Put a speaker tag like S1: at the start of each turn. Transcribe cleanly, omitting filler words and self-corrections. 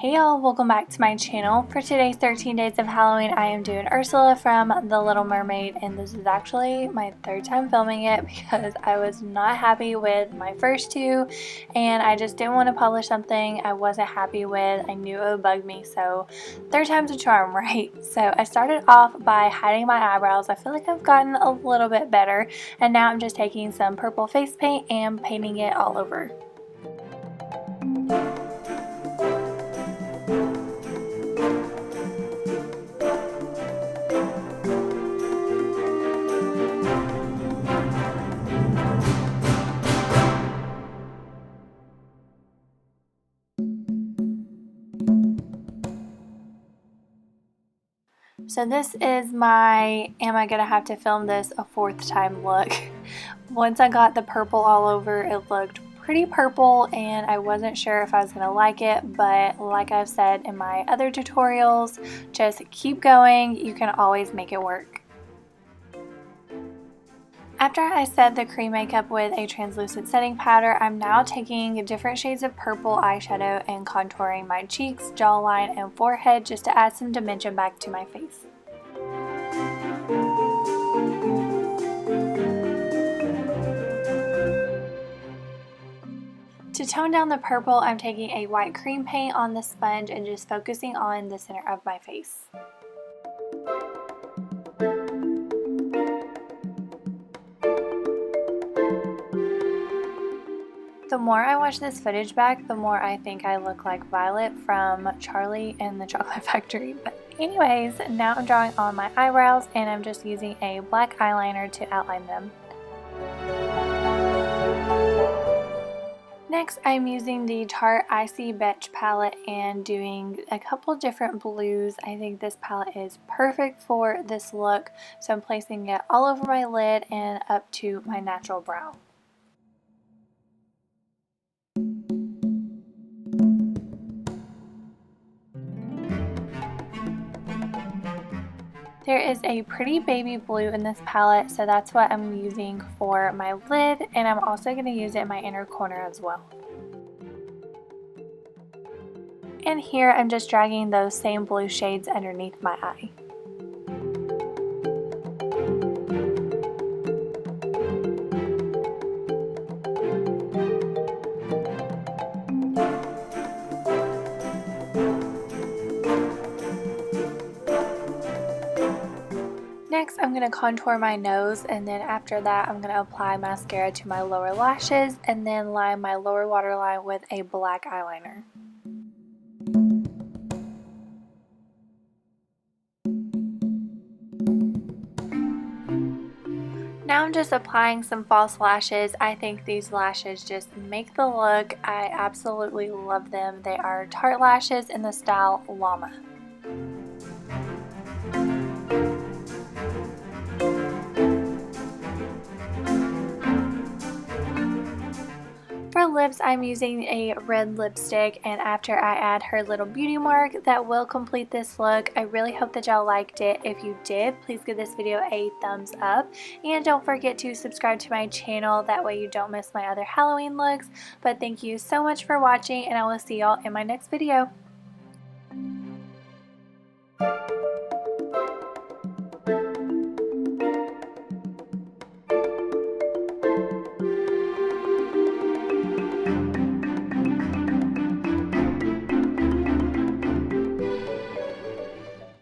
S1: Hey y'all, welcome back to my channel. For today's 13 Days of Halloween, I am doing Ursula from The Little Mermaid, and this is actually my third time filming it because I was not happy with my first two, and I just didn't want to publish something I wasn't happy with. I knew it would bug me, so third time's a charm, right? So I started off by hiding my eyebrows. I feel like I've gotten a little bit better, and now I'm just taking some purple face paint and painting it all over. So this is my am I gonna have to film this a fourth time look. Once I got the purple all over, it looked pretty purple and I wasn't sure if I was gonna like it, but like I've said in my other tutorials, just keep going, you can always make it work. After I set the cream makeup with a translucent setting powder, I'm now taking different shades of purple eyeshadow and contouring my cheeks, jawline, and forehead just to add some dimension back to my face. To tone down the purple, I'm taking a white cream paint on the sponge and just focusing on the center of my face. The more I watch this footage back, the more I think I look like Violet from Charlie and the Chocolate Factory. But anyways, now I'm drawing on my eyebrows and I'm just using a black eyeliner to outline them. Next, I'm using the Tarte Icy Beige palette and doing a couple different blues. I think this palette is perfect for this look, so I'm placing it all over my lid and up to my natural brow. There is a pretty baby blue in this palette, so that's what I'm using for my lid, and I'm also going to use it in my inner corner as well. And here I'm just dragging those same blue shades underneath my eye. Next, I'm going to contour my nose, and then after that I'm going to apply mascara to my lower lashes and then line my lower waterline with a black eyeliner. Now I'm just applying some false lashes. I think these lashes just make the look. I absolutely love them. They are Tarte lashes in the style Llama. For lips, I'm using a red lipstick, and after I add her little beauty mark, that will complete this look. I really hope that y'all liked it. If you did, please give this video a thumbs up, and don't forget to subscribe to my channel. That way you don't miss my other Halloween looks. But thank you so much for watching, and I will see y'all in my next video.